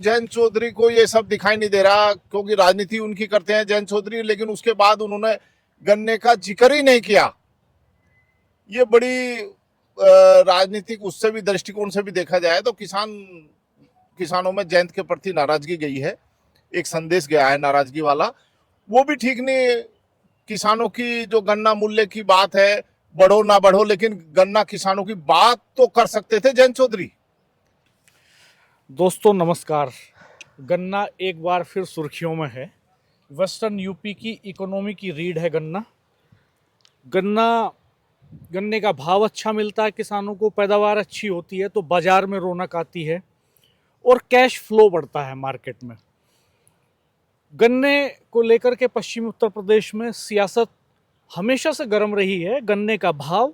जयंत चौधरी को ये सब दिखाई नहीं दे रहा, क्योंकि राजनीति उनकी करते हैं जयंत चौधरी, लेकिन उसके बाद उन्होंने गन्ने का जिक्र ही नहीं किया। ये बड़ी राजनीतिक उससे भी दृष्टिकोण से भी देखा जाए तो किसानों में जयंत के प्रति नाराजगी गई है, एक संदेश गया है नाराजगी वाला। वो भी ठीक नहीं। किसानों की जो गन्ना मूल्य की बात है, बढ़ो ना बढ़ो, लेकिन गन्ना किसानों की बात तो कर सकते थे जयंत चौधरी। दोस्तों नमस्कार। गन्ना एक बार फिर सुर्खियों में है। वेस्टर्न यूपी की इकोनॉमी की रीढ़ है गन्ना। गन्ने का भाव अच्छा मिलता है, किसानों को पैदावार अच्छी होती है तो बाजार में रौनक आती है और कैश फ्लो बढ़ता है मार्केट में। गन्ने को लेकर के पश्चिमी उत्तर प्रदेश में सियासत हमेशा से गर्म रही है। गन्ने का भाव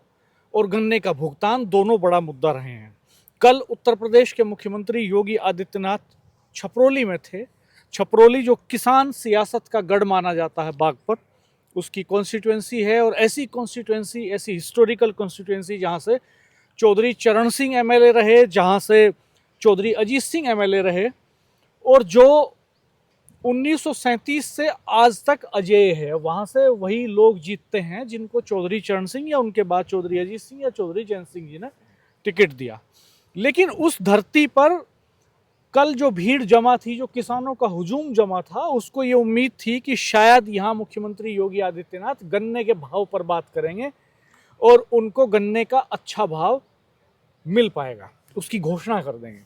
और गन्ने का भुगतान दोनों बड़ा मुद्दा रहे हैं। कल उत्तर प्रदेश के मुख्यमंत्री योगी आदित्यनाथ छपरोली में थे। छपरोली जो किसान सियासत का गढ़ माना जाता है बागपत, उसकी कॉन्स्टिट्यूएंसी है और ऐसी कॉन्स्टिट्यूएंसी, ऐसी हिस्टोरिकल कॉन्स्टिट्यूएंसी जहाँ से चौधरी चरण सिंह एमएलए रहे, जहाँ से चौधरी अजीत सिंह एमएलए रहे और जो 1937 से आज तक अजेय है, वहाँ से वही लोग जीतते हैं जिनको चौधरी चरण सिंह या उनके बाद चौधरी अजीत सिंह या चौधरी जयंत सिंह जी ने टिकट दिया। लेकिन उस धरती पर कल जो भीड़ जमा थी, जो किसानों का हुजूम जमा था, उसको ये उम्मीद थी कि शायद यहाँ मुख्यमंत्री योगी आदित्यनाथ गन्ने के भाव पर बात करेंगे और उनको गन्ने का अच्छा भाव मिल पाएगा, उसकी घोषणा कर देंगे।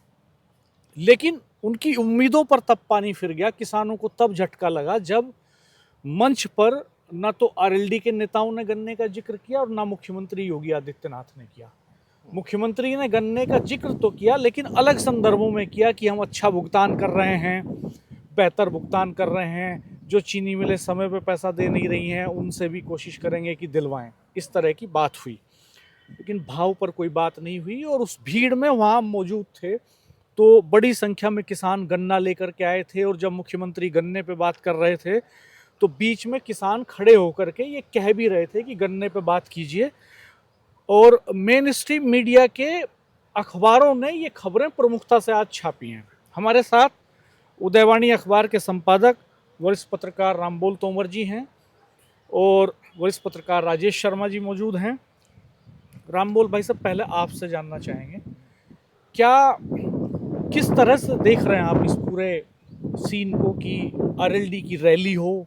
लेकिन उनकी उम्मीदों पर तब पानी फिर गया। किसानों को तब झटका लगा जब मंच पर न तो आरएलडी के नेताओं ने गन्ने का जिक्र किया और न मुख्यमंत्री योगी आदित्यनाथ ने किया। मुख्यमंत्री ने गन्ने का जिक्र तो किया, लेकिन अलग संदर्भों में किया कि हम अच्छा भुगतान कर रहे हैं, बेहतर भुगतान कर रहे हैं, जो चीनी मिलें समय पे पैसा दे नहीं रही हैं उनसे भी कोशिश करेंगे कि दिलवाएं। इस तरह की बात हुई, लेकिन भाव पर कोई बात नहीं हुई। और उस भीड़ में वहाँ मौजूद थे तो बड़ी संख्या में किसान गन्ना लेकर के आए थे और जब मुख्यमंत्री गन्ने पे बात कर रहे थे तो बीच में किसान खड़े होकर के ये कह भी रहे थे कि गन्ने पे बात कीजिए। और मेन स्ट्रीम मीडिया के अखबारों ने ये खबरें प्रमुखता से आज छापी हैं। हमारे साथ उदयवाणी अखबार के संपादक वरिष्ठ पत्रकार रामबोल तोमर जी हैं और वरिष्ठ पत्रकार राजेश शर्मा जी मौजूद हैं। रामबोल भाई साहब, पहले आपसे जानना चाहेंगे, क्या किस तरह से देख रहे हैं आप इस पूरे सीन को कि आरएलडी की रैली हो,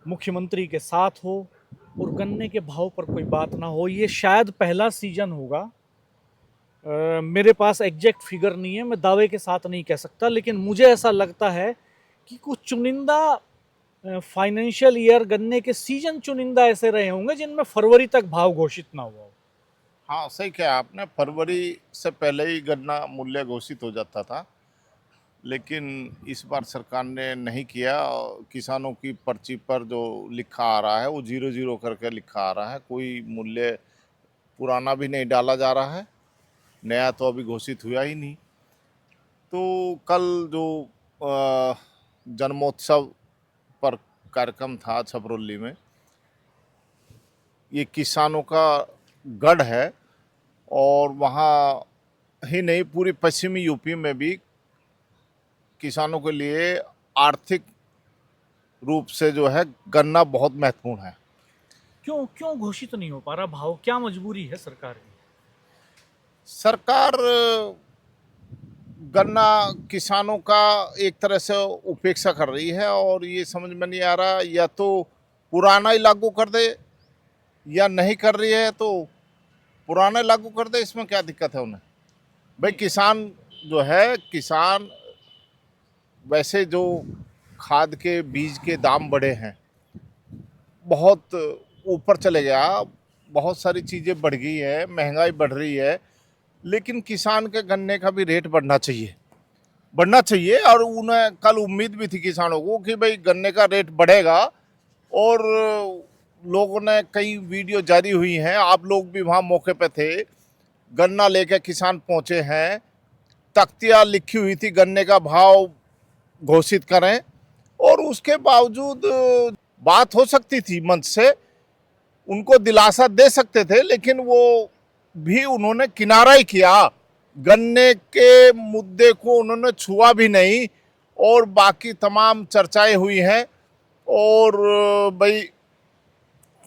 मुख्यमंत्री के साथ हो और गन्ने के भाव पर कोई बात ना हो? ये शायद पहला सीजन होगा। मेरे पास एग्जैक्ट फिगर नहीं है, मैं दावे के साथ नहीं कह सकता, लेकिन मुझे ऐसा लगता है कि कुछ चुनिंदा फाइनेंशियल ईयर गन्ने के सीजन चुनिंदा ऐसे रहे होंगे जिनमें फरवरी तक भाव घोषित ना हुआ हो। हाँ, सही कहा आपने। फरवरी से पहले ही गन्ना मूल्य घोषित हो जाता था, लेकिन इस बार सरकार ने नहीं किया। किसानों की पर्ची पर जो लिखा आ रहा है वो 00 करके लिखा आ रहा है। कोई मूल्य पुराना भी नहीं डाला जा रहा है, नया तो अभी घोषित हुआ ही नहीं। तो कल जो जन्मोत्सव पर कार्यक्रम था छपरोली में, ये किसानों का गढ़ है और वहाँ ही नहीं, पूरी पश्चिमी यूपी में भी किसानों के लिए आर्थिक रूप से जो है गन्ना बहुत महत्वपूर्ण है। क्यों क्यों घोषित नहीं हो पा रहा भाव? क्या मजबूरी है सरकार की? सरकार गन्ना किसानों का एक तरह से उपेक्षा कर रही है और ये समझ में नहीं आ रहा, या तो पुराना ही लागू कर दे या नहीं कर रही है तो पुराना लागू कर दे। इसमें क्या दिक्कत है उन्हें? भाई किसान जो है, किसान वैसे जो खाद के बीज के दाम बढ़े हैं, बहुत ऊपर चले गया, बहुत सारी चीज़ें बढ़ गई है, महंगाई बढ़ रही है, लेकिन किसान के गन्ने का भी रेट बढ़ना चाहिए। और उन्हें कल उम्मीद भी थी किसानों को कि भाई गन्ने का रेट बढ़ेगा। और लोगों ने कई वीडियो जारी हुई हैं, आप लोग भी वहाँ मौके पे थे, गन्ना लेके किसान पहुँचे हैं, तख्तियाँ लिखी हुई थी गन्ने का भाव घोषित करें, और उसके बावजूद बात हो सकती थी, मंच से उनको दिलासा दे सकते थे, लेकिन वो भी उन्होंने किनारा ही किया। गन्ने के मुद्दे को उन्होंने छुआ भी नहीं और बाकी तमाम चर्चाएं हुई हैं। और भाई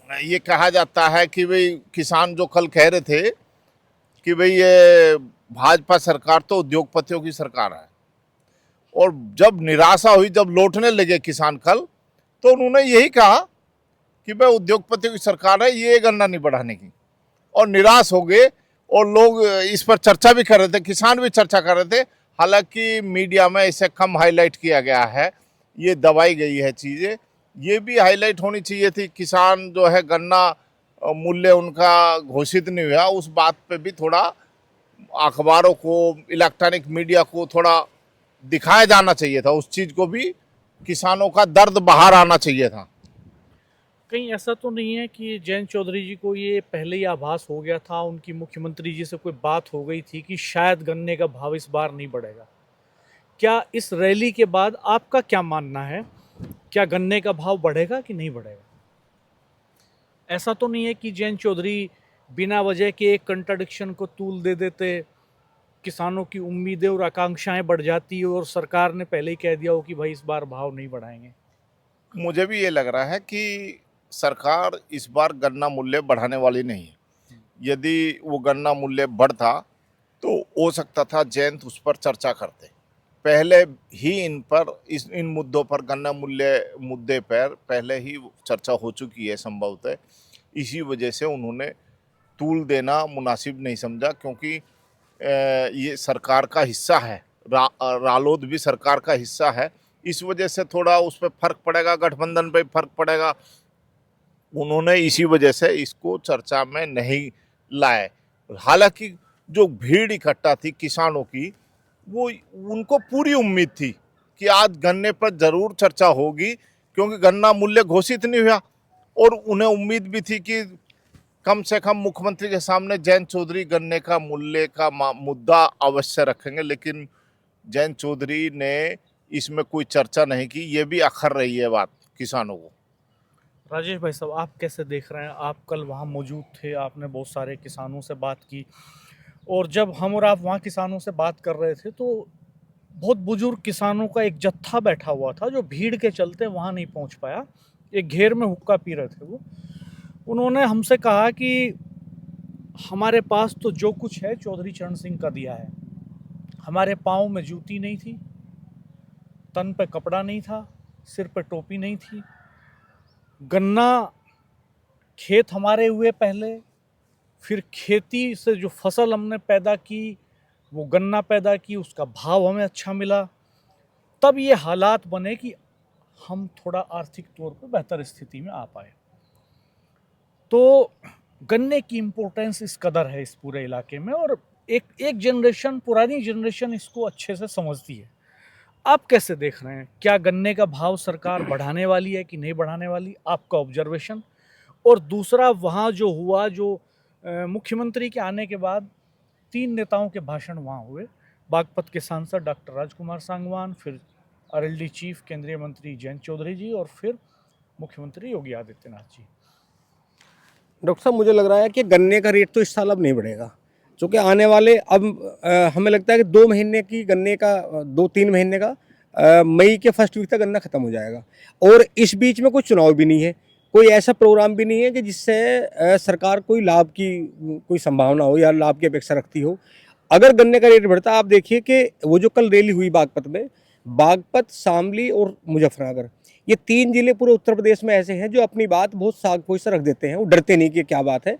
ये कहा जाता है कि भाई किसान जो कल कह रहे थे कि भाई ये भाजपा सरकार तो उद्योगपतियों की सरकार है, और जब निराशा हुई, जब लौटने लगे किसान कल, तो उन्होंने यही कहा कि भाई उद्योगपतियों की सरकार है, ये गन्ना नहीं बढ़ाने की, और निराश हो गए। और लोग इस पर चर्चा भी कर रहे थे, किसान भी चर्चा कर रहे थे। हालांकि मीडिया में इसे कम हाईलाइट किया गया है, ये दबाई गई है चीज़ें। ये भी हाईलाइट होनी चाहिए थी। किसान जो है गन्ना मूल्य उनका घोषित नहीं हुआ, उस बात पे भी थोड़ा अखबारों को, इलेक्ट्रॉनिक मीडिया को थोड़ा दिखाया जाना चाहिए था। उस चीज़ को भी, किसानों का दर्द बाहर आना चाहिए था। कहीं ऐसा तो नहीं है कि जयंत चौधरी जी को ये पहले ही आभास हो गया था, उनकी मुख्यमंत्री जी से कोई बात हो गई थी कि शायद गन्ने का भाव इस बार नहीं बढ़ेगा? क्या इस रैली के बाद आपका क्या मानना है, क्या गन्ने का भाव बढ़ेगा कि नहीं बढ़ेगा? ऐसा तो नहीं है कि जयंत चौधरी बिना वजह के एक कंट्राडिक्शन को तूल दे देते, किसानों की उम्मीदें और आकांक्षाएं बढ़ जाती और सरकार ने पहले ही कह दिया हो कि भाई इस बार भाव नहीं बढ़ाएंगे? मुझे भी ये लग रहा है कि सरकार इस बार गन्ना मूल्य बढ़ाने वाली नहीं है। यदि वो गन्ना मूल्य बढ़ता तो हो सकता था जयंत उस पर चर्चा करते। पहले ही इन मुद्दों पर, गन्ना मुद्दे पर पहले ही चर्चा हो चुकी है संभवतः। इसी वजह से उन्होंने तूल देना मुनासिब नहीं समझा, क्योंकि ये सरकार का हिस्सा है, रालोद भी सरकार का हिस्सा है। इस वजह से थोड़ा उस पर फर्क पड़ेगा, गठबंधन पे फर्क पड़ेगा। उन्होंने इसी वजह से इसको चर्चा में नहीं लाए। हालांकि जो भीड़ इकट्ठा थी किसानों की, वो उनको पूरी उम्मीद थी कि आज गन्ने पर जरूर चर्चा होगी, क्योंकि गन्ना मूल्य घोषित नहीं हुआ। और उन्हें उम्मीद भी थी कि कम से कम मुख्यमंत्री के सामने जयंत चौधरी गन्ने का मूल्य का मुद्दा अवश्य रखेंगे। लेकिन जयंत चौधरी ने इसमें कोई चर्चा नहीं की। ये भी अखर रही है बात किसानों को। राजेश भाई साहब, आप कैसे देख रहे हैं? आप कल वहाँ मौजूद थे, आपने बहुत सारे किसानों से बात की, और जब हम और आप वहाँ किसानों से बात कर रहे थे तो बहुत बुजुर्ग किसानों का एक जत्था बैठा हुआ था जो भीड़ के चलते वहाँ नहीं पहुँच पाया। एक घेर में हुक्का पी रहे थे वो। उन्होंने हमसे कहा कि हमारे पास तो जो कुछ है चौधरी चरण सिंह का दिया है। हमारे पाँव में जूती नहीं थी, तन पे कपड़ा नहीं था, सिर पे टोपी नहीं थी। गन्ना खेत हमारे हुए पहले, फिर खेती से जो फसल हमने पैदा की, वो गन्ना पैदा की, उसका भाव हमें अच्छा मिला, तब ये हालात बने कि हम थोड़ा आर्थिक तौर पे बेहतर स्थिति में आ पाए। तो गन्ने की इम्पोर्टेंस इस कदर है इस पूरे इलाके में, और एक जनरेशन, पुरानी जनरेशन इसको अच्छे से समझती है। आप कैसे देख रहे हैं? क्या गन्ने का भाव सरकार बढ़ाने वाली है कि नहीं बढ़ाने वाली? आपका ऑब्जर्वेशन। और दूसरा, वहाँ जो हुआ, जो मुख्यमंत्री के आने के बाद 3 नेताओं के भाषण वहाँ हुए। बागपत के सांसद डॉक्टर राजकुमार सांगवान, फिर आरएलडी चीफ केंद्रीय मंत्री जयंत चौधरी जी, और फिर मुख्यमंत्री योगी आदित्यनाथ जी। डॉक्टर साहब, मुझे लग रहा है कि गन्ने का रेट तो इस साल अब नहीं बढ़ेगा, क्योंकि आने वाले अब हमें लगता है कि 2 महीने की गन्ने का, 2-3 महीने का मई के फर्स्ट वीक तक गन्ना खत्म हो जाएगा। और इस बीच में कोई चुनाव भी नहीं है, कोई ऐसा प्रोग्राम भी नहीं है कि जिससे सरकार कोई लाभ की कोई संभावना हो या लाभ की अपेक्षा रखती हो। अगर गन्ने का रेट बढ़ता, आप देखिए कि वो जो कल रैली हुई बागपत में, बागपत, शामली और मुजफ्फरनगर, ये 3 जिले पूरे उत्तर प्रदेश में ऐसे हैं जो अपनी बात बहुत साग-पोश से रख देते हैं, वो डरते नहीं कि क्या बात है।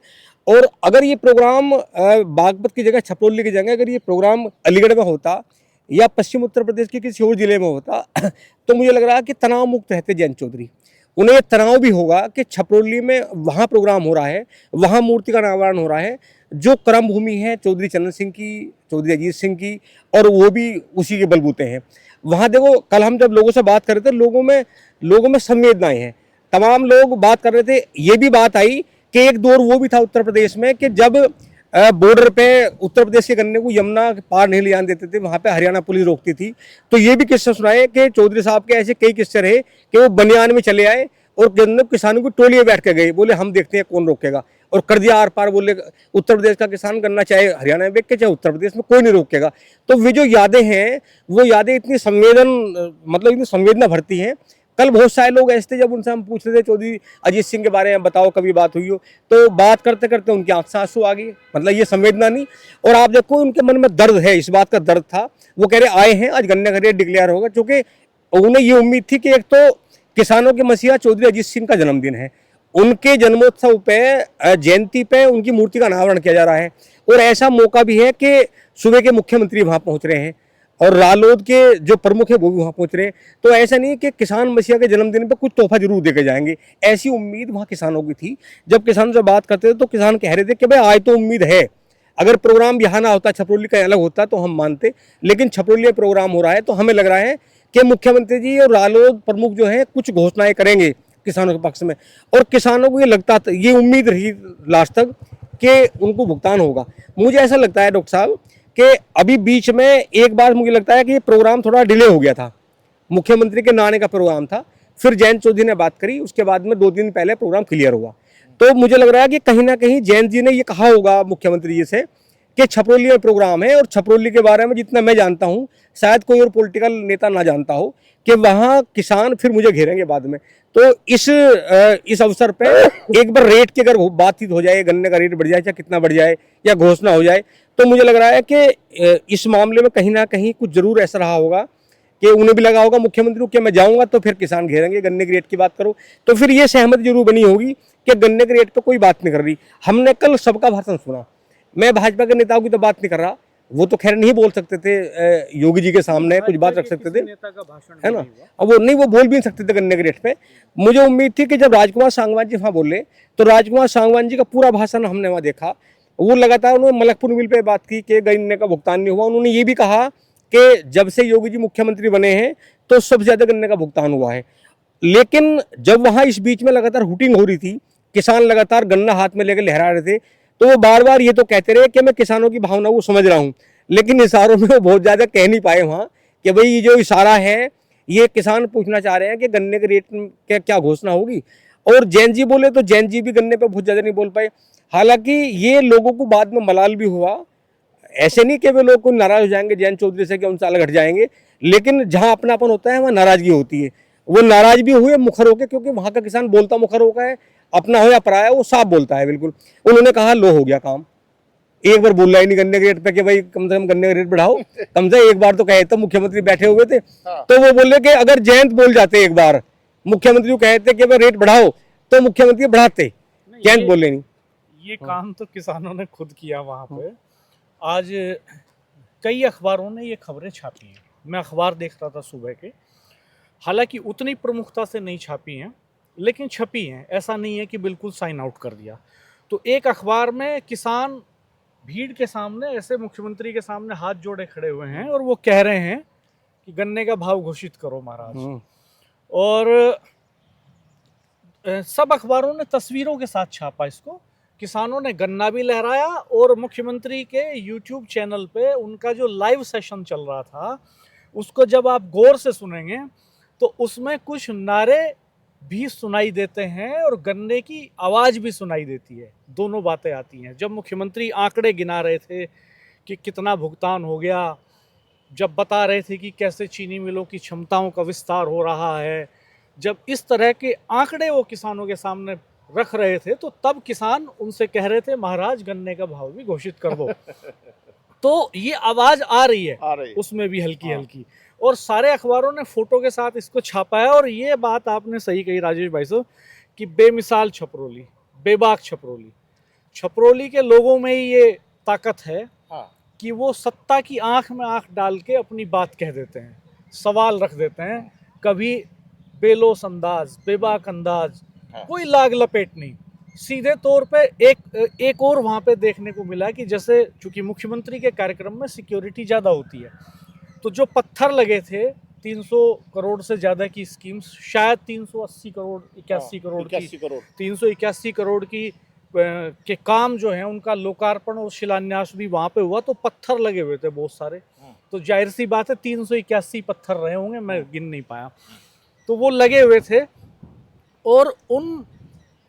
और अगर ये प्रोग्राम बागपत की जगह, छपरौली की जगह अगर ये प्रोग्राम अलीगढ़ में होता या पश्चिम उत्तर प्रदेश के किसी और जिले में होता तो मुझे लग रहा है कि तनाव मुक्त रहते जयंत चौधरी। उन्हें ये तनाव भी होगा कि छपरौली में वहाँ प्रोग्राम हो रहा है, वहाँ मूर्ति का अनावरण हो रहा है, जो कर्म भूमि है चौधरी चरण सिंह की, चौधरी अजीत सिंह की, और वो भी उसी के बलबूते हैं। वहाँ देखो, कल हम जब लोगों से बात कर रहे थे, लोगों में संवेदनाएं हैं। तमाम लोग बात कर रहे थे। ये भी बात आई कि एक दौर वो भी था उत्तर प्रदेश में कि जब बॉर्डर पे उत्तर प्रदेश के गन्ने को यमुना पार नहीं ले जाने देते थे, वहाँ पे हरियाणा पुलिस रोकती थी। तो ये भी किस्से सुनाए कि चौधरी साहब के ऐसे कई किस्से रहे कि वो बनियान में चले आए और किसानों की टोलियां बैठ के गए, बोले हम देखते हैं कौन रोकेगा। और कर दिया आर पार, बोले उत्तर प्रदेश का किसान गन्ना चाहे हरियाणा में बेच के चाहे उत्तर प्रदेश में, कोई नहीं रोकेगा। तो वे जो यादें हैं वो यादें इतनी मतलब इतनी संवेदना भरती हैं। कल बहुत सारे लोग ऐसे थे, जब उनसे हम पूछ रहे थे चौधरी अजीत सिंह के बारे में बताओ कभी बात हुई हो, तो बात करते करते उनकी आंख से आंसू आ गए। मतलब ये संवेदना नहीं। और आप देखो उनके मन में दर्द है, इस बात का दर्द था। वो कह रहे आए हैं आज गन्ने का रेट डिक्लेयर होगा, क्योंकि उन्हें ये उम्मीद थी कि एक तो किसानों के मसीहा चौधरी अजीत सिंह का जन्मदिन है, उनके जन्मोत्सव पे जयंती पे उनकी मूर्ति का अनावरण किया जा रहा है, और ऐसा मौका भी है कि सूबे के मुख्यमंत्री वहां पहुंच रहे हैं और रालोद के जो प्रमुख है वो भी वहां पहुंच रहे हैं। तो ऐसा नहीं कि किसान मसीहा के जन्मदिन पे कुछ तोहफा जरूर देके जाएंगे, ऐसी उम्मीद वहां किसानों की थी। जब किसानों से बात करते थे तो किसान कह रहे थे कि भाई आज तो उम्मीद है, अगर प्रोग्राम यहाँ ना होता, छपरोली का अलग होता तो हम मानते, लेकिन छपरोली में प्रोग्राम हो रहा है तो हमें लग रहा है कि मुख्यमंत्री जी और रालोद प्रमुख जो है कुछ घोषणाएं करेंगे किसानों के पक्ष में। और किसानों को ये लगता, ये उम्मीद रही लास्ट तक कि उनको भुगतान होगा। मुझे ऐसा लगता है डॉक्टर साहब कि अभी बीच में एक बार मुझे लगता है कि ये प्रोग्राम थोड़ा डिले हो गया था, मुख्यमंत्री के नाने का प्रोग्राम था, फिर जयंत चौधरी ने बात करी, उसके बाद में 2 दिन पहले प्रोग्राम क्लियर हुआ। तो मुझे लग रहा है कि कहीं ना कहीं जयंत जी ने ये कहा होगा मुख्यमंत्री जी से कि छपरोली में प्रोग्राम है, और छपरोली के बारे में जितना मैं जानता हूँ, शायद कोई और पॉलिटिकल नेता ना जानता हो, कि वहाँ किसान फिर मुझे घेरेंगे बाद में। तो इस अवसर पे एक बार रेट की अगर बातचीत हो जाए, गन्ने का रेट बढ़ जाए, चाहे कितना बढ़ जाए, या घोषणा हो जाए, तो मुझे लग रहा है कि इस मामले में कहीं ना कहीं कुछ जरूर ऐसा रहा होगा कि उन्हें भी लगा होगा मुख्यमंत्री को कि मैं जाऊंगा तो फिर किसान घेरेंगे, गन्ने के रेट की बात करो, तो फिर ये सहमति जरूर बनी होगी कि गन्ने के रेट पे कोई बात नहीं कर रही। हमने कल सबका भाषण सुना, मैं भाजपा के नेताओं की तो बात नहीं कर रहा, वो तो खैर नहीं बोल सकते थे योगी जी के सामने, कुछ बात रख सकते थे, है ना, अब वो नहीं, वो बोल भी नहीं सकते थे गन्ने के रेट पे। मुझे उम्मीद थी कि जब राजकुमार सांगवान जी वहाँ बोले तो राजकुमार सांगवान जी का पूरा भाषण हमने वहाँ देखा, वो लगातार उन्होंने मलकपुर मिल पे बात की कि गन्ने का भुगतान नहीं हुआ। उन्होंने ये भी कहा कि जब से योगी जी मुख्यमंत्री बने हैं तो सबसे ज्यादा गन्ने का भुगतान हुआ है। लेकिन जब वहाँ इस बीच में लगातार हुटिंग हो रही थी, किसान लगातार गन्ना हाथ में लेकर लहरा रहे थे, तो वो बार बार ये तो कहते रहे कि मैं किसानों की भावना को समझ रहा हूँ, लेकिन इशारों में वो बहुत ज्यादा कह नहीं पाए वहाँ कि भाई ये जो इशारा है ये किसान पूछना चाह रहे हैं कि गन्ने के रेट में क्या घोषणा होगी। और जैन जी बोले तो जैन जी भी गन्ने पे बहुत ज्यादा नहीं बोल पाए। हालांकि ये लोगों को बाद में मलाल भी हुआ, ऐसे नहीं कि वे लोग को नाराज हो जाएंगे जैन चौधरी से कि उनसे अलग हट जाएंगे, लेकिन जहां अपनापन होता है वहां नाराजगी होती है। वो नाराज भी हुए मुखर होकर, क्योंकि वहां का किसान बोलता मुखर होकर है, अपना हो या पराया वो साफ बोलता है बिल्कुल। उन्होंने कहा लो हो गया काम, एक बार बोल रहा ही नहीं गन्ने के रेट पे कि भाई कम से कम गन्ने का रेट बढ़ाओ, कम से एक बार तो कहे तो मुख्यमंत्री बैठे हुए थे, तो वो बोले कि अगर जयंत बोल जाते एक बार मुख्यमंत्री को कहते कि भाई रेट बढ़ाओ तो मुख्यमंत्री बढ़ाते, जयंत बोले नहीं। ये काम तो किसानों ने खुद किया वहां पे। आज कई अखबारों ने ये खबरें छापी हैं, मैं अखबार देख रहा था सुबह के, हालांकि उतनी प्रमुखता से नहीं छापी हैं लेकिन छपी हैं, ऐसा नहीं है कि बिल्कुल साइन आउट कर दिया। तो एक अखबार में किसान भीड़ के सामने ऐसे मुख्यमंत्री के सामने हाथ जोड़े खड़े हुए हैं और वो कह रहे हैं कि गन्ने का भाव घोषित करो महाराज। और सब अखबारों ने तस्वीरों के साथ छापा इसको, किसानों ने गन्ना भी लहराया, और मुख्यमंत्री के YouTube चैनल पे उनका जो लाइव सेशन चल रहा था उसको जब आप गौर से सुनेंगे तो उसमें कुछ नारे भी सुनाई देते हैं और गन्ने की आवाज भी सुनाई देती है, दोनों बातें आती हैं। जब मुख्यमंत्री आंकड़े गिना रहे थे कि कितना भुगतान हो गया, जब बता रहे थे कि कैसे चीनी मिलों की क्षमताओं का विस्तार हो रहा है, जब इस तरह के आंकड़े वो किसानों के सामने रख रहे थे, तो तब किसान उनसे कह रहे थे महाराज गन्ने का भाव भी घोषित कर दो। तो ये आवाज आ रही है उसमें भी हल्की हल्की, और सारे अखबारों ने फोटो के साथ इसको छापा है। और ये बात आपने सही कही राजेश भाई साहब कि बेमिसाल छपरोली, बेबाक छपरोली, छपरोली के लोगों में ही ये ताकत है कि वो सत्ता की आंख में आंख डाल के अपनी बात कह देते हैं, सवाल रख देते हैं, कभी बेलोस अंदाज, बेबाक अंदाज, कोई लाग लपेट नहीं, सीधे तौर पे एक और वहाँ पे देखने को मिला कि जैसे चूंकि मुख्यमंत्री के कार्यक्रम में सिक्योरिटी ज़्यादा होती है, तो जो पत्थर लगे थे 300 करोड़ से ज़्यादा की स्कीम्स, शायद 380 करोड़ 81 करोड़ की 381 करोड़ की के काम जो है उनका लोकार्पण और शिलान्यास भी वहाँ पे हुआ, तो पत्थर लगे हुए थे बहुत सारे। तो जाहिर सी बात है 381 पत्थर रहे होंगे, मैं गिन नहीं पाया, तो वो लगे हुए थे। और उन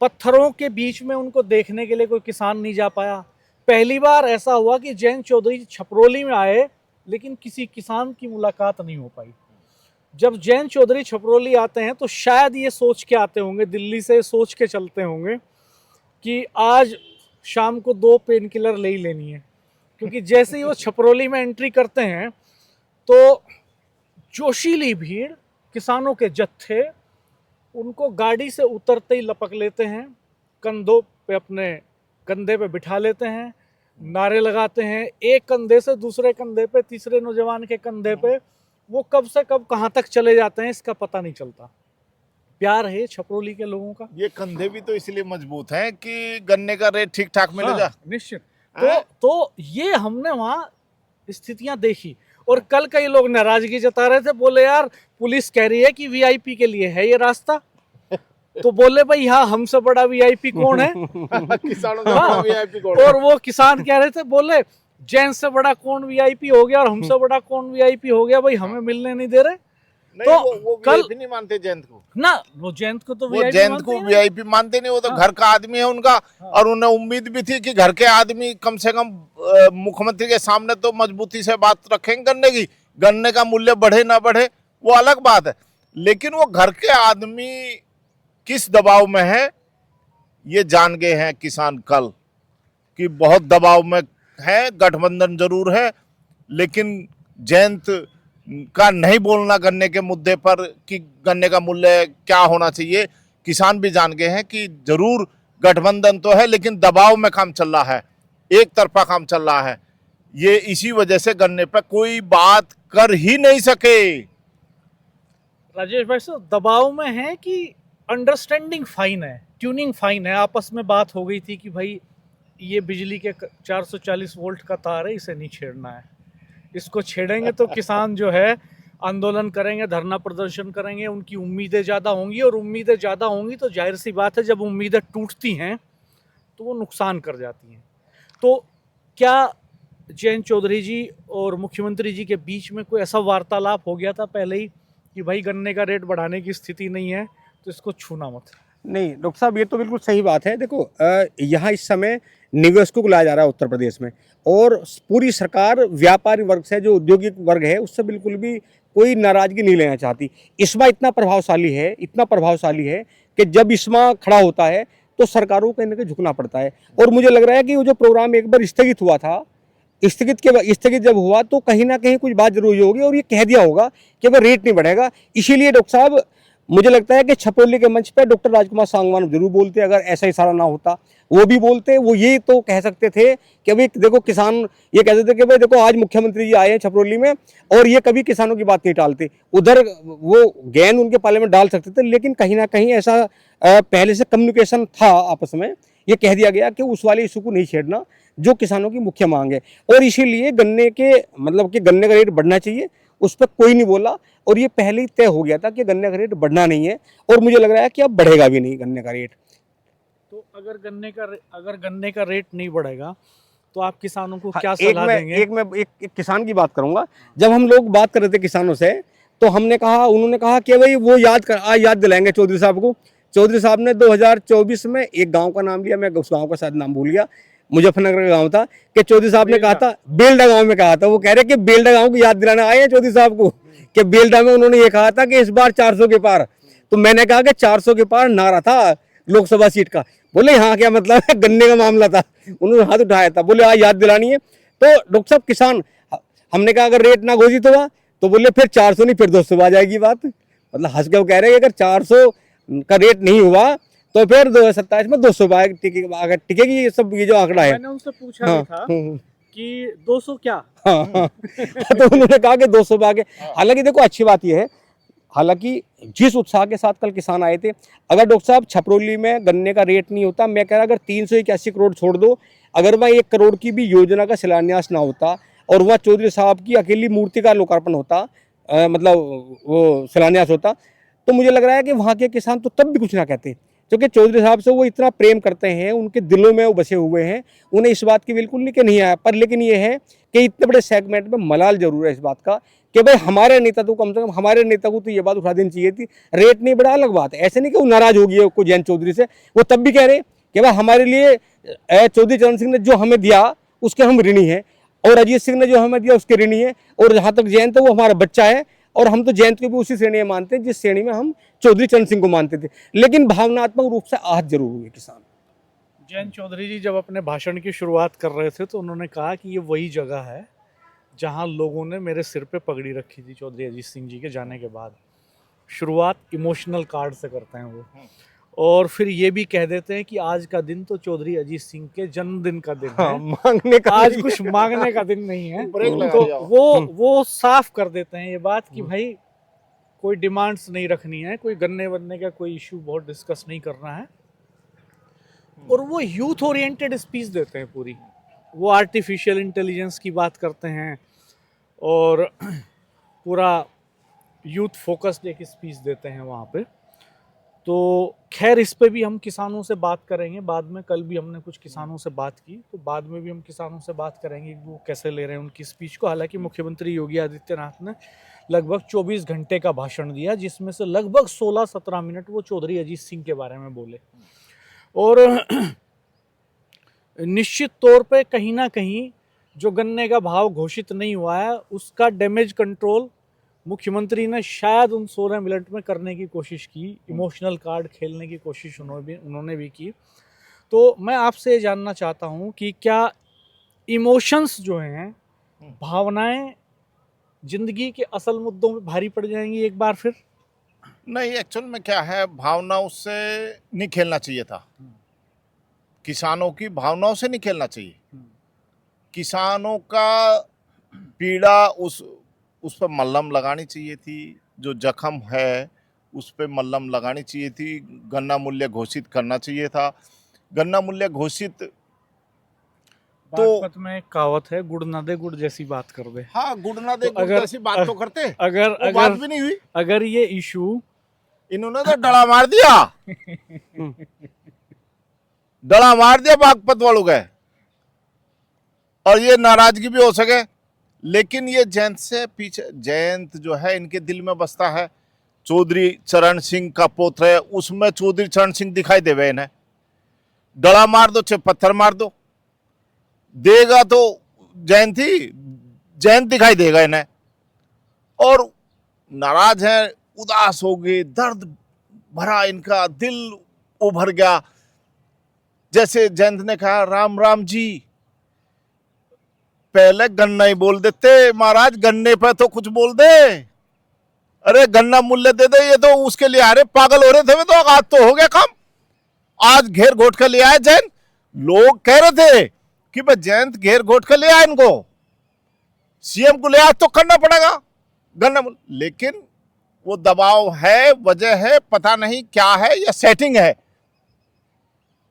पत्थरों के बीच में उनको देखने के लिए कोई किसान नहीं जा पाया। पहली बार ऐसा हुआ कि जयंत चौधरी छपरोली में आए लेकिन किसी किसान की मुलाकात नहीं हो पाई। जब जयंत चौधरी छपरोली आते हैं तो शायद ये सोच के आते होंगे, दिल्ली से सोच के चलते होंगे कि आज शाम को 2 पेन किलर ले ही लेनी है, क्योंकि जैसे ही वो छपरोली में एंट्री करते हैं तो जोशीली भीड़, किसानों के जत्थे उनको गाड़ी से उतरते ही लपक लेते हैं, कंधों पे अपने कंधे पे बिठा लेते हैं, नारे लगाते हैं, एक कंधे से दूसरे कंधे पे, तीसरे नौजवान के कंधे पे। वो कब से कब कहाँ तक चले जाते हैं इसका पता नहीं चलता। प्यार है छपरोली के लोगों का। ये कंधे भी तो इसलिए मजबूत हैं कि गन्ने का रेट ठीक ठाक मिलेगा। हाँ, निश्चित। तो ये हमने वहाँ स्थितियां देखी। और कल कई लोग नाराजगी जता रहे थे, बोले यार पुलिस कह रही है कि वीआईपी के लिए है ये रास्ता। तो बोले भाई हाँ, हमसे बड़ा वीआईपी कौन है? किसानों का हाँ, वीआईपी कौन है? और वो किसान कह रहे थे, बोले जैन से बड़ा कौन वीआईपी हो गया और हमसे बड़ा कौन वीआईपी हो गया, भाई हमें मिलने नहीं दे रहे। नहीं, तो वो कल वीआईपी नहीं मानते जयंत को ना, वो जयंत को तो वो जयंत को वीआईपी मानते नहीं। वो तो घर का आदमी है उनका। और उन्हें उम्मीद भी थी कि घर के आदमी कम से कम मुख्यमंत्री के सामने तो मजबूती से बात रखेंगे गन्ने की। गन्ने का मूल्य बढ़े ना बढ़े वो अलग बात है, लेकिन वो घर के आदमी किस दबाव में है ये जान गए हैं किसान कल, कि बहुत दबाव में है। गठबंधन जरूर है, लेकिन जयंत का नहीं बोलना गन्ने के मुद्दे पर कि गन्ने का मूल्य क्या होना चाहिए, किसान भी जान गए हैं कि जरूर गठबंधन तो है लेकिन दबाव में काम चल रहा है, एक तरफा काम चल रहा है। ये इसी वजह से गन्ने पर कोई बात कर ही नहीं सके। राजेश भाई साहब दबाव में है कि अंडरस्टैंडिंग फाइन है, ट्यूनिंग फाइन है। आपस में बात हो गई थी कि भाई ये बिजली के 440 वोल्ट का तार है, इसे नहीं छेड़ना है, इसको छेड़ेंगे तो किसान जो है आंदोलन करेंगे, धरना प्रदर्शन करेंगे, उनकी उम्मीदें ज़्यादा होंगी। और उम्मीदें ज़्यादा होंगी तो जाहिर सी बात है, जब उम्मीदें टूटती हैं तो वो नुकसान कर जाती हैं। तो क्या जयंत चौधरी जी और मुख्यमंत्री जी के बीच में कोई ऐसा वार्तालाप हो गया था पहले ही कि भाई गन्ने का रेट बढ़ाने की स्थिति नहीं है तो इसको छूना मत? नहीं डॉक्टर साहब, ये तो बिल्कुल सही बात है। देखो यहाँ इस समय निवेशकों को लाया जा रहा है उत्तर प्रदेश में, और पूरी सरकार व्यापारी वर्ग से, जो औद्योगिक वर्ग है, उससे बिल्कुल भी कोई नाराजगी नहीं लेना चाहती। इस्मा इतना प्रभावशाली है कि जब इस्मा खड़ा होता है तो सरकारों को इनके झुकना पड़ता है। और मुझे लग रहा है कि वो जो प्रोग्राम एक बार स्थगित हुआ था, स्थगित जब हुआ तो कहीं ना कहीं कुछ बात जरूरी होगी और ये कह दिया होगा कि वह रेट नहीं बढ़ेगा। इसीलिए डॉक्टर साहब मुझे लगता है कि छपरोली के मंच पर डॉक्टर राजकुमार सांगवान जरूर बोलते, अगर ऐसा इशारा ना होता वो भी बोलते। वो ये तो कह सकते थे कि भाई देखो किसान, ये कहते थे कि भाई देखो आज मुख्यमंत्री जी आए हैं छपरोली में, और ये कभी किसानों की बात नहीं टालते। उधर वो गेंद उनके पाले में डाल सकते थे, लेकिन कहीं ना कहीं ऐसा पहले से कम्युनिकेशन था आपस में, ये कह दिया गया कि उस वाले इशू को नहीं छेड़ना जो किसानों की मुख्य मांग है। और इसीलिए गन्ने के मतलब कि गन्ने का रेट बढ़ना चाहिए, उस पर कोई नहीं बोला। और ये पहले ही तय हो गया था कि गन्ने का रेट बढ़ना नहीं है, और मुझे लग रहा है कि अब बढ़ेगा भी नहीं गन्ने का रेट। तो अगर गन्ने का रेट नहीं बढ़ेगा तो आप किसानों को क्या सलाह देंगे? एक किसान की बात करूंगा। जब हम लोग बात कर रहे थे किसानों से तो उन्होंने कहा कि भाई वो याद दिलाएंगे चौधरी साहब को। चौधरी साहब ने 2024 में एक गांव का नाम लिया, मैं उस गांव का शायद नाम भूल गया, मुजफ्फरनगर का गांव था, कि चौधरी साहब ने कहा था, बेल्डा गांव में कहा था। वो कह रहे कि बेल्डा गांव की याद दिलाना आए हैं चौधरी साहब को, कि बेल्डा में उन्होंने ये कहा था कि इस बार 400 के पार। तो मैंने कहा कि 400 के पार नारा था लोकसभा सीट का। बोले हाँ क्या मतलब है, गन्ने का मामला था। उन्होंने हाथ उठाया था, बोले हाँ याद दिलानी है। तो डॉक्टर साहब किसान, हमने कहा अगर रेट ना घोषित हुआ तो बोले फिर 400 नहीं फिर 200 आ जाएगी बात। मतलब हंस के वो कह रहे हैं अगर 400 का रेट नहीं हुआ तो फिर 2027 में 200 अगर टिकेगी ये जो आंकड़ा है। मैंने उनसे पूछा भी था कि 200 क्या? हाँ तो उन्होंने कहा कि 200 पे आगे। हालांकि देखो अच्छी बात यह है, हालांकि जिस उत्साह के साथ कल किसान आए थे, अगर डॉक्टर साहब छपरोली में गन्ने का रेट नहीं होता, मैं कह रहा अगर 381 करोड़ छोड़ दो, अगर वह 1 करोड़ की भी योजना का शिलान्यास ना होता और वह चौधरी साहब की अकेली मूर्ति का लोकार्पण होता, मतलब वो शिलान्यास होता, तो मुझे लग रहा है कि वहाँ के किसान तो तब भी कुछ ना कहते। क्योंकि चौधरी साहब से वो इतना प्रेम करते हैं, उनके दिलों में वो बसे हुए हैं, उन्हें इस बात की बिल्कुल नहीं कि नहीं आया। पर लेकिन ये है कि इतने बड़े सेगमेंट में मलाल जरूर है इस बात का कि भाई हमारे नेता तो कम से कम हमारे नेता को तो ये बात उठा देनी चाहिए थी। रेट नहीं बढ़ा अलग बात है, ऐसे नहीं कि वो नाराज हो गया को जयंत चौधरी से, वो तब भी कह रहे कि भाई हमारे लिए चौधरी चरण सिंह ने जो हमें दिया उसके हम ऋणी हैं, और अजीत सिंह ने जो हमें दिया उसके ऋणी है, और जहाँ तक जयंत है वो हमारा बच्चा है, और हम तो जयंत को भी उसी श्रेणी में मानते हैं जिस श्रेणी में हम चौधरी चरण सिंह को मानते थे। लेकिन भावनात्मक रूप से आहत जरूर हुए किसान। जयंत चौधरी जी जब अपने भाषण की शुरुआत कर रहे थे तो उन्होंने कहा कि ये वही जगह है जहां लोगों ने मेरे सिर पे पगड़ी रखी थी चौधरी अजीत सिंह जी के जाने के बाद। शुरुआत इमोशनल कार्ड से करते हैं वो, और फिर ये भी कह देते हैं कि आज का दिन तो चौधरी अजीत सिंह के जन्मदिन का दिन है, मांगने का आज कुछ मांगने का दिन नहीं है। ब्रेक लगा तो दिया। वो साफ कर देते हैं ये बात कि भाई कोई डिमांड्स नहीं रखनी है, कोई गन्ने वन्ने का कोई इशू बहुत डिस्कस नहीं करना है, और वो यूथ ओरिएंटेड स्पीच देते हैं पूरी। वो आर्टिफिशियल इंटेलिजेंस की बात करते हैं और पूरा यूथ फोकस्ड एक स्पीच देते हैं वहाँ पे। तो खैर इस पे भी हम किसानों से बात करेंगे बाद में। कल भी हमने कुछ किसानों से बात की, तो बाद में भी हम किसानों से बात करेंगे कि वो कैसे ले रहे हैं उनकी स्पीच को। हालांकि मुख्यमंत्री योगी आदित्यनाथ ने लगभग 24 घंटे का भाषण दिया, जिसमें से लगभग 16-17 मिनट वो चौधरी अजीत सिंह के बारे में बोले। और निश्चित तौर पे कहीं ना कहीं जो गन्ने का भाव घोषित नहीं हुआ है उसका डैमेज कंट्रोल मुख्यमंत्री ने शायद उन 16 मिनट में करने की कोशिश की, इमोशनल कार्ड खेलने की कोशिश उन्होंने भी की। तो मैं आपसे ये जानना चाहता हूँ कि क्या इमोशंस जो हैं, भावनाएं जिंदगी के असल मुद्दों में भारी पड़ जाएंगी एक बार फिर? नहीं, एक्चुअल में क्या है, भावनाओं से नहीं खेलना चाहिए था। किसानों की भावनाओं से नहीं खेलना चाहिए। किसानों का पीड़ा उस पर मल्लम लगानी चाहिए थी। जो जख्म है उस पर मल्लम लगानी चाहिए थी। गन्ना मूल्य घोषित करना चाहिए था। गन्ना मूल्य घोषित तो बागपत में एक कहावत है, गुड़ ना दे गुड़ जैसी बात कर दे। हाँ, गुड़ ना दे गुड़ अगर- जैसी बात तो करते, अगर वो बात भी नहीं हुई। अगर ये इशू इन्होंने तो डड़ा मार दिया। डड़ा मार दिया बागपत वालों का, और ये नाराजगी भी हो सके। लेकिन ये जयंत से पीछे, जयंत जो है इनके दिल में बसता है। चौधरी चरण सिंह का पुत्र है, उसमें चौधरी चरण सिंह दिखाई देवे इन्हें। डड़ा मार दो चाहे पत्थर मार दो, देगा तो जयंत दिखाई देगा इन्हें। और नाराज है, उदास हो गए, दर्द भरा इनका दिल उभर गया। जैसे जयंत ने कहा, राम राम जी, पहले गन्ना ही बोल देते महाराज, गन्ने पे तो कुछ बोल दे। अरे गन्ना मूल्य दे दे, ये तो उसके लिए आ रहे, पागल हो रहे थे। तो आज तो हो गया काम, आज घेर घोट कर ले आए जयंत। लोग कह रहे थे कि भाई जयंत घेर घोट कर ले आए इनको, सीएम को ले आज तो करना पड़ेगा गन्ना मूल्य। लेकिन वो दबाव है, वजह है, पता नहीं क्या है, या सेटिंग है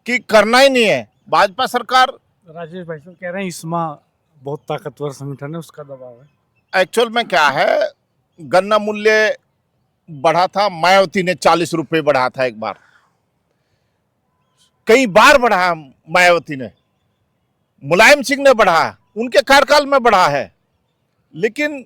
कि करना ही नहीं है। भाजपा सरकार, राजेश भाई साहब कह रहे हैं इस्मा बहुत ताकतवर संगठन है, उसका दबाव है। एक्चुअल में क्या है, गन्ना मूल्य बढ़ा था, मायावती ने 40 रुपए बढ़ा था एक बार, कई बार बढ़ा मायावती ने, मुलायम सिंह ने बढ़ा, उनके कार्यकाल में बढ़ा है। लेकिन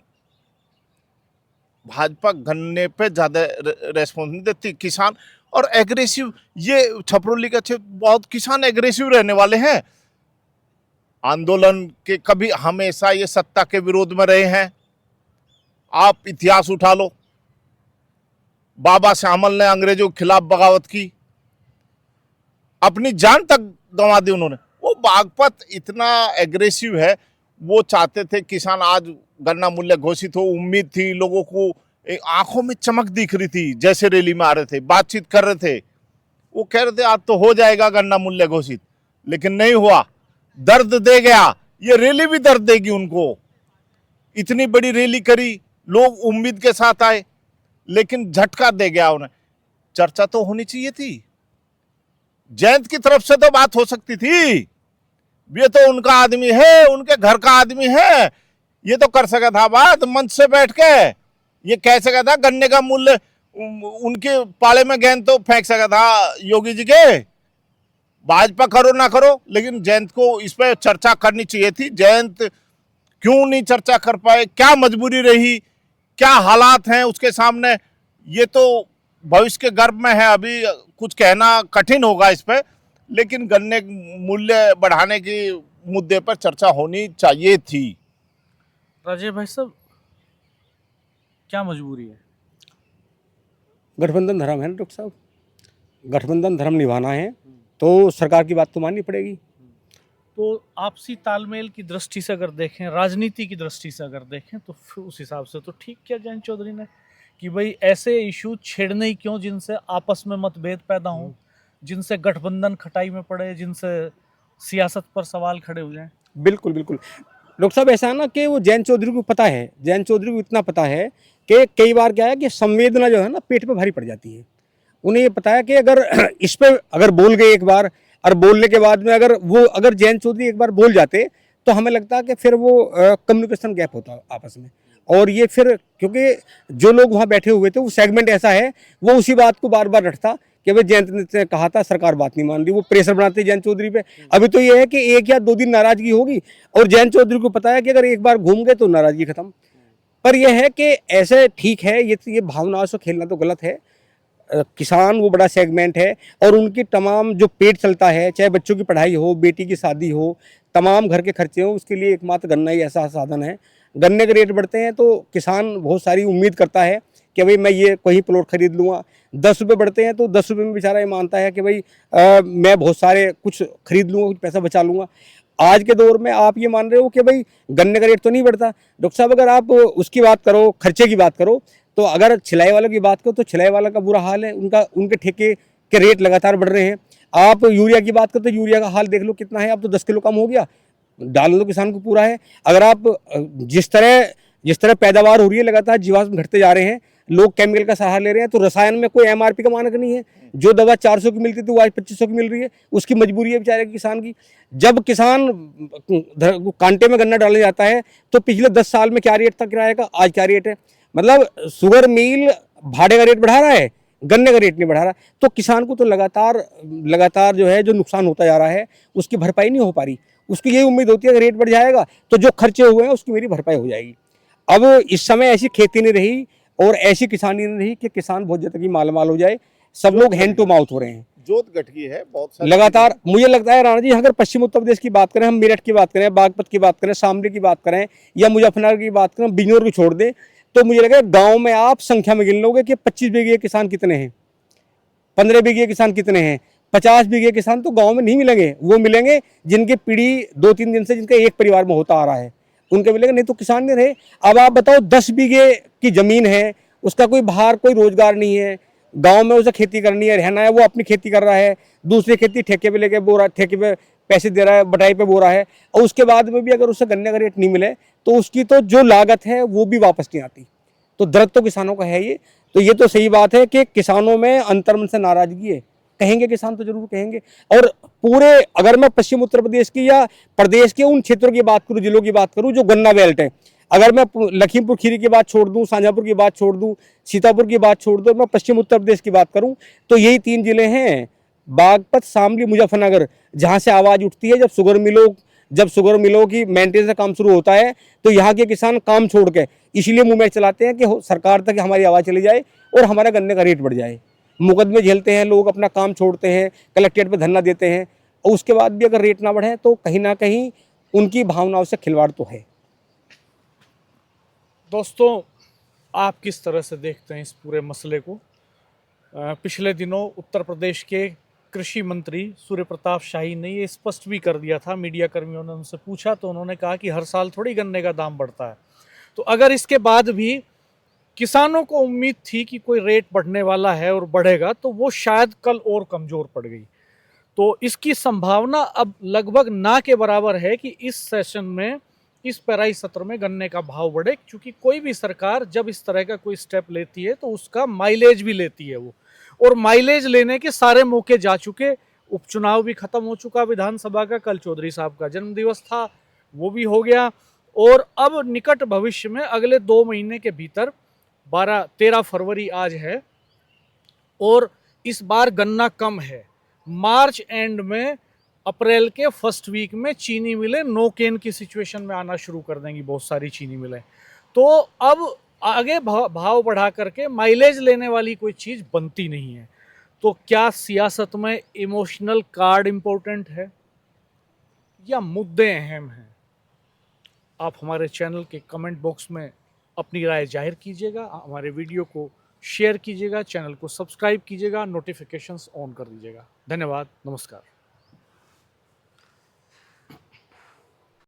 भाजपा गन्ने पे ज्यादा रेस्पॉन्स नहीं देती। किसान और एग्रेसिव, ये छपरोली के अच्छे बहुत किसान एग्रेसिव रहने वाले हैं। आंदोलन के कभी हमेशा ये सत्ता के विरोध में रहे हैं। आप इतिहास उठा लो, बाबा श्यामल ने अंग्रेजों के खिलाफ बगावत की, अपनी जान तक गंवा दी उन्होंने। वो बागपत इतना एग्रेसिव है, वो चाहते थे किसान आज गन्ना मूल्य घोषित हो। उम्मीद थी लोगों को, आंखों में चमक दिख रही थी, जैसे रैली में आ रहे थे, बातचीत कर रहे थे, वो कह रहे थे आज तो हो जाएगा गन्ना मूल्य घोषित, लेकिन नहीं हुआ। दर्द दे गया, ये रैली भी दर्द देगी उनको। इतनी बड़ी रैली करी, लोग उम्मीद के साथ आए, लेकिन झटका दे गया उन्हें। चर्चा तो होनी चाहिए थी, जयंत की तरफ से तो बात हो सकती थी, ये तो उनका आदमी है, उनके घर का आदमी है, ये तो कर सका था बात मंच से बैठ के। ये कह सका था गन्ने का मूल्य उनके पाले में गेंद तो फेंक सका था योगी जी के। भाजपा करो ना करो, लेकिन जयंत को इस पर चर्चा करनी चाहिए थी। जयंत क्यों नहीं चर्चा कर पाए, क्या मजबूरी रही, क्या हालात हैं उसके सामने, ये तो भविष्य के गर्भ में है, अभी कुछ कहना कठिन होगा इस पर। लेकिन गन्ने मूल्य बढ़ाने के मुद्दे पर चर्चा होनी चाहिए थी। राजेश भाई साहब, क्या मजबूरी है? गठबंधन धर्म है ना डॉक्टर साहब, गठबंधन धर्म निभाना है तो सरकार की बात तो माननी पड़ेगी। तो आपसी तालमेल की दृष्टि से अगर देखें, राजनीति की दृष्टि से अगर देखें, तो फिर उस हिसाब से तो ठीक किया जयंत चौधरी ने कि भाई ऐसे इशू छेड़ने ही क्यों जिनसे आपस में मतभेद पैदा हों, जिनसे गठबंधन खटाई में पड़े, जिनसे सियासत पर सवाल खड़े हो जाएं। बिल्कुल बिल्कुल डॉक्टर साहब, ऐसा है ना कि वो जयंत चौधरी को पता है, जयंत चौधरी को इतना पता है कि कई बार क्या है कि संवेदना जो है ना पेट पे भारी पड़ जाती है। उन्हें ये पता है कि अगर इस पे अगर बोल गए एक बार, और बोलने के बाद में अगर जयंत चौधरी एक बार बोल जाते तो हमें लगता है कि फिर वो कम्युनिकेशन गैप होता आपस में। और ये फिर क्योंकि जो लोग वहाँ बैठे हुए थे वो सेगमेंट ऐसा है, वो उसी बात को बार बार रटता कि भाई जयंत ने कहा था, सरकार बात नहीं मान रही, वो प्रेशर बनाते जयंत चौधरी पे। अभी तो ये है कि 1 या 2 दिन नाराजगी होगी और जयंत चौधरी को पता है कि अगर एक बार घूम गए तो नाराजगी खत्म। पर यह है कि ऐसे ठीक है, ये भावनाओं से खेलना तो गलत है। किसान वो बड़ा सेगमेंट है और उनकी तमाम जो पेट चलता है, चाहे बच्चों की पढ़ाई हो, बेटी की शादी हो, तमाम घर के खर्चे हो, उसके लिए एकमात्र गन्ना ही ऐसा साधन है। गन्ने के रेट बढ़ते हैं तो किसान बहुत सारी उम्मीद करता है कि भाई मैं ये कोई प्लॉट खरीद लूँगा। 10 रुपये बढ़ते हैं तो 10 रुपये में बेचारा ये मानता है कि भाई मैं बहुत सारे कुछ खरीद लूँगा, कुछ पैसा बचा लूँगा। आज के दौर में आप ये मान रहे हो कि भाई गन्ने का रेट तो नहीं बढ़ता। डॉक्टर साहब, अगर आप उसकी बात करो, खर्चे की बात करो, तो अगर छिलाई वालों की बात करो तो छिलाई वाला का बुरा हाल है, उनके ठेके के रेट लगातार बढ़ रहे हैं। आप यूरिया की बात करो तो यूरिया का हाल देख लो कितना है, अब तो 10 किलो कम हो गया, डालना तो किसान को पूरा है। अगर आप जिस तरह पैदावार हो रही है, लगातार जीवाश्म घटते जा रहे हैं, लोग केमिकल का सहारा ले रहे हैं, तो रसायन में कोई MRP का मानक नहीं है। जो दवा 400 की मिलती थी वो आज 2500 की मिल रही है, उसकी मजबूरी है बेचारे किसान की। जब किसान कांटे में गन्ना डालने जाता है तो पिछले 10 साल में क्या रेट था किराए का, आज क्या रेट है। मतलब शुगर मिल भाड़े का रेट बढ़ा रहा है, गन्ने का रेट नहीं बढ़ा रहा। तो किसान को तो लगातार जो है जो नुकसान होता जा रहा है उसकी भरपाई नहीं हो पा रही। उसकी यही उम्मीद होती है कि रेट बढ़ जाएगा तो जो खर्चे हुए हैं उसकी मेरी भरपाई हो जाएगी। अब इस समय ऐसी खेती नहीं रही और ऐसी किसानी नहीं रही कि किसान बहुत ज्यादा की मालामाल हो जाए। सब लोग हैंड टू माउथ हो रहे हैं, जोत घट गई है बहुत सारी लगातार। मुझे लगता है राणा जी, अगर पश्चिम उत्तर प्रदेश की बात करें, हम मेरठ की बात करें, बागपत की बात करें, शामली की बात करें या मुजफ्फरनगर की बात करें, बिजनौर को छोड़ दें, तो मुझे लगा गांव में आप संख्या में गिन लोगे कि 25 बीघे किसान कितने हैं, 15 बीघे किसान कितने हैं। 50 बीघे किसान तो गांव में नहीं मिलेंगे, वो मिलेंगे जिनकी पीढ़ी 2-3 दिन से जिनका एक परिवार में होता आ रहा है, उनके मिलेंगे, नहीं तो किसान नहीं रहे। अब आप बताओ 10 बीघे की जमीन है, उसका कोई बाहर कोई रोजगार नहीं है, गांव में उसे खेती करनी है, रहना है, वो अपनी खेती कर रहा है, दूसरी खेती ठेके पे लेके बो रहा, ठेके पे पैसे दे रहा है, बटाई पे बो रहा है, और उसके बाद में भी अगर उसे गन्ने का रेट नहीं मिले तो उसकी तो जो लागत है वो भी वापस नहीं आती। तो दर्द तो किसानों का है ये। तो ये तो सही बात है कि किसानों में अंतर्मन से नाराजगी है, कहेंगे किसान तो जरूर कहेंगे। और पूरे अगर मैं पश्चिम उत्तर प्रदेश की या प्रदेश के उन क्षेत्रों की बात करूं, जिलों की बात करूं जो गन्ना बेल्ट है, अगर मैं लखीमपुर खीरी की बात छोड़ दूं, शाहजहांपुर की बात छोड़ दूं, सीतापुर की बात छोड़ दूं, मैं पश्चिम उत्तर प्रदेश की बात करूं तो यही 3 जिले हैं, बागपत, शामली, मुजफ्फरनगर, जहां से आवाज उठती है जब शुगर मिलों की मेंटेनेंस का काम शुरू होता है तो यहाँ के किसान काम छोड़ के इसलिए मूवमेंट चलाते हैं कि सरकार तक हमारी आवाज़ चली जाए और हमारा गन्ने का रेट बढ़ जाए। मुकदमे झेलते हैं लोग, अपना काम छोड़ते हैं, कलेक्ट्रेट पे धरना देते हैं, और उसके बाद भी अगर रेट ना बढ़े तो कहीं ना कहीं उनकी भावनाओं से खिलवाड़ तो है। दोस्तों, आप किस तरह से देखते हैं इस पूरे मसले को? पिछले दिनों उत्तर प्रदेश के कृषि मंत्री सूर्य प्रताप शाही ने ये स्पष्ट भी कर दिया था, मीडिया कर्मियों ने उनसे पूछा तो उन्होंने कहा कि हर साल थोड़ी गन्ने का दाम बढ़ता है। तो अगर इसके बाद भी किसानों को उम्मीद थी कि कोई रेट बढ़ने वाला है और बढ़ेगा, तो वो शायद कल और कमजोर पड़ गई। तो इसकी संभावना अब लगभग ना के बराबर है कि इस सेशन में, इस पेराई सत्र में गन्ने का भाव बढ़े, क्योंकि कोई भी सरकार जब इस तरह का कोई स्टेप लेती है तो उसका माइलेज भी लेती है वो, और माइलेज लेने के सारे मौके जा चुके। उपचुनाव भी खत्म हो चुका विधानसभा का, कल चौधरी साहब का जन्मदिवस था, वो भी हो गया, और अब निकट भविष्य में अगले 2 महीने के भीतर 13 फरवरी आज है, और इस बार गन्ना कम है। मार्च एंड में, अप्रैल के फर्स्ट वीक में चीनी मिलें नो केन की सिचुएशन में आना शुरू कर देंगी, बहुत सारी चीनी मिलें। तो अब आगे भाव बढ़ा करके माइलेज लेने वाली कोई चीज़ बनती नहीं है। तो क्या सियासत में इमोशनल कार्ड इम्पोर्टेंट है या मुद्दे अहम हैं? आप हमारे चैनल के कमेंट बॉक्स में अपनी राय जाहिर कीजिएगा, हमारे वीडियो को शेयर कीजिएगा, चैनल को सब्सक्राइब कीजिएगा, नोटिफिकेशंस ऑन कर दीजिएगा। धन्यवाद, नमस्कार।